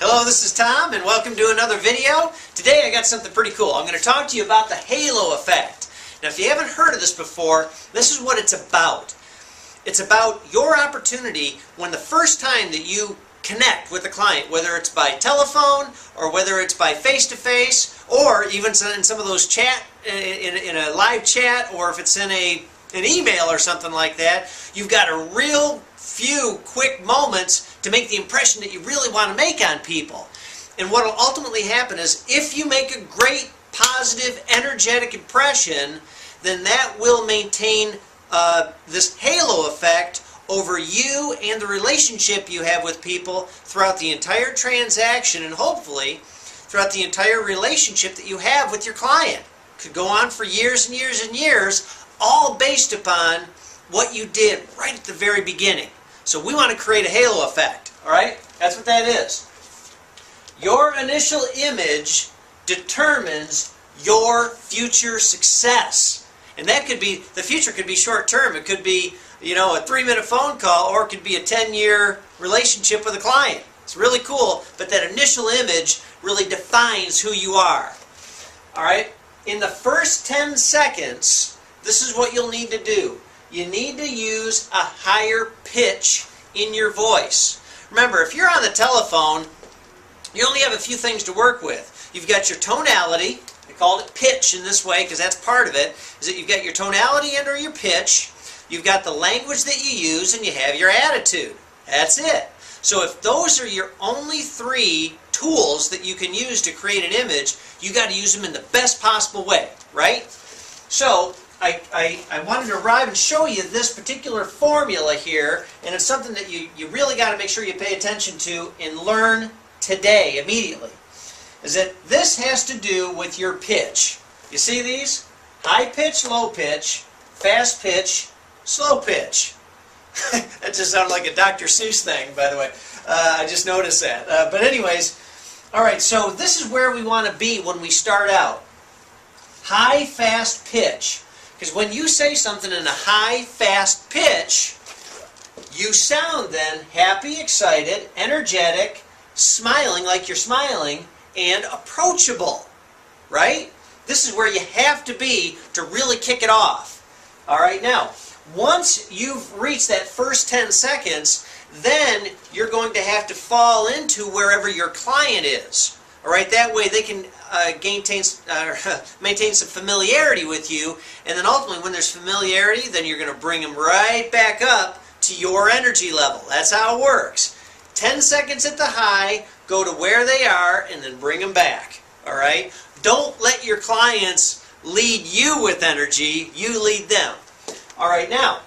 Hello, this is Tom, and welcome to another video. Today I got something pretty cool. I'm going to talk to you about the halo effect. Now, if you haven't heard of this before, this is what it's about. It's about your opportunity when the first time that you connect with a client, whether it's by telephone or whether it's by face-to-face, or even in some of those chat, in a live chat, or if it's in an email or something like that, you've got a real few quick moments to make the impression that you really want to make on people. And what will ultimately happen is, if you make a great, positive, energetic impression, then that will maintain this halo effect over you and the relationship you have with people throughout the entire transaction, and hopefully throughout the entire relationship that you have with your client. Could go on for years and years and years, all based upon what you did right at the very beginning. So we want to create a halo effect, all right? That's what that is. Your initial image determines your future success. And that could be, the future could be short term. It could be, you know, a 3-minute phone call, or it could be a 10-year relationship with a client. It's really cool, but that initial image really defines who you are. All right? In the first 10 seconds, this is what you'll need to do. You need to use a higher pitch in your voice. Remember, if you're on the telephone, you only have a few things to work with. You've got your tonality. I called it pitch in this way because that's part of it, is that you've got your tonality and or your pitch. You've got the language that you use, and you have your attitude. That's it. So if those are your only 3 tools that you can use to create an image, you got to use them in the best possible way, right? So I wanted to arrive and show you this particular formula here, and it's something that you really got to make sure you pay attention to and learn today, immediately. Is that this has to do with your pitch. You see these? High pitch, low pitch, fast pitch, slow pitch. That just sounded like a Dr. Seuss thing, by the way. I just noticed that. But anyways, alright, so this is where we want to be when we start out. High, fast pitch. Because when you say something in a high, fast pitch, you sound then happy, excited, energetic, smiling like you're smiling, and approachable. Right? This is where you have to be to really kick it off. Alright, now, once you've reached that first 10 seconds, then you're going to have to fall into wherever your client is. Alright, that way they can maintain some familiarity with you, and then ultimately when there's familiarity, then you're going to bring them right back up to your energy level. That's how it works. 10 seconds at the high, go to where they are, and then bring them back. Alright? Don't let your clients lead you with energy, you lead them. Alright, now,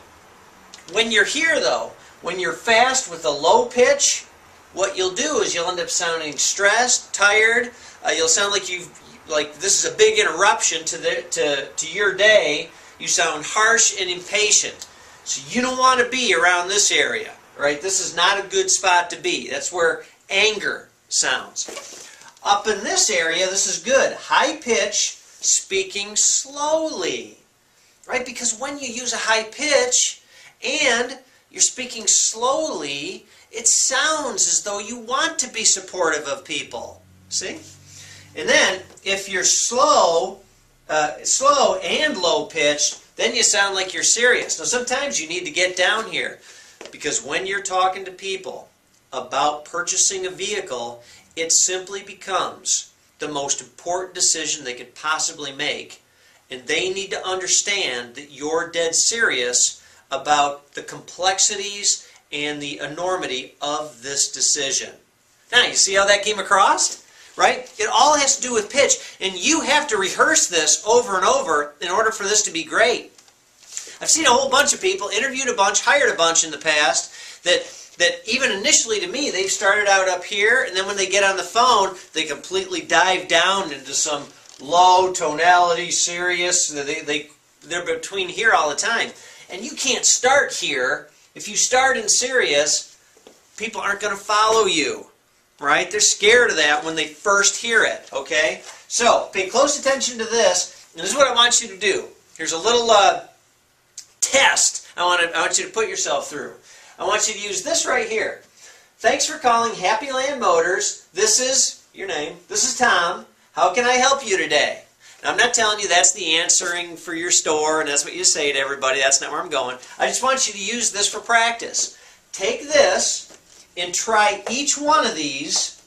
when you're here though, when you're fast with a low pitch, what you'll do is you'll end up sounding stressed, tired. You'll sound like this is a big interruption to your day. You sound harsh and impatient. So you don't want to be around this area, right? This is not a good spot to be. That's where anger sounds. Up in this area, this is good. High pitch, speaking slowly, right? Because when you use a high pitch and you're speaking slowly, it sounds as though you want to be supportive of people. See? And then, if you're slow and low pitched, then you sound like you're serious. Now, sometimes you need to get down here, because when you're talking to people about purchasing a vehicle, it simply becomes the most important decision they could possibly make, and they need to understand that you're dead serious about the complexities and the enormity of this decision. Now, you see how that came across? Right? It all has to do with pitch, and you have to rehearse this over and over in order for this to be great. I've seen a whole bunch of people, interviewed a bunch, hired a bunch in the past, that even initially to me, they've started out up here, and then when they get on the phone, they completely dive down into some low tonality, serious, they're between here all the time. And you can't start here. If you start in serious, people aren't going to follow you. Right? They're scared of that when they first hear it. Okay? So, pay close attention to this. And this is what I want you to do. Here's a little test I want you to put yourself through. I want you to use this right here. Thanks for calling Happy Land Motors. This is your name. This is Tom. How can I help you today? Now, I'm not telling you that's the answering for your store and that's what you say to everybody. That's not where I'm going. I just want you to use this for practice. Take this and try each one of these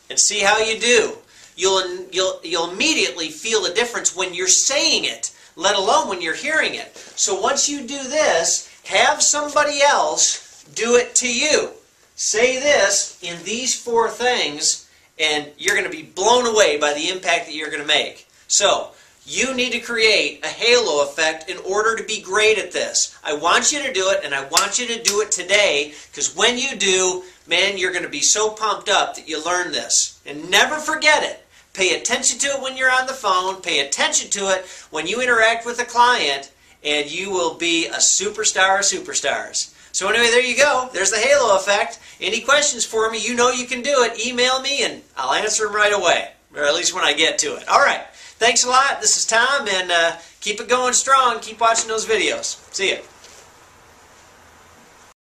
and see how you do. You'll immediately feel a difference when you're saying it, let alone when you're hearing it. So once you do this, have somebody else do it to you. Say this in these 4 things, and you're going to be blown away by the impact that you're going to make. So, you need to create a halo effect in order to be great at this. I want you to do it, and I want you to do it today, because when you do, man, you're going to be so pumped up that you learn this. And never forget it. Pay attention to it when you're on the phone. Pay attention to it when you interact with a client, and you will be a superstar of superstars. So anyway, there you go. There's the halo effect. Any questions for me, you know you can do it. Email me, and I'll answer them right away, or at least when I get to it. All right. Thanks a lot. This is Tom, and keep it going strong. Keep watching those videos. See ya.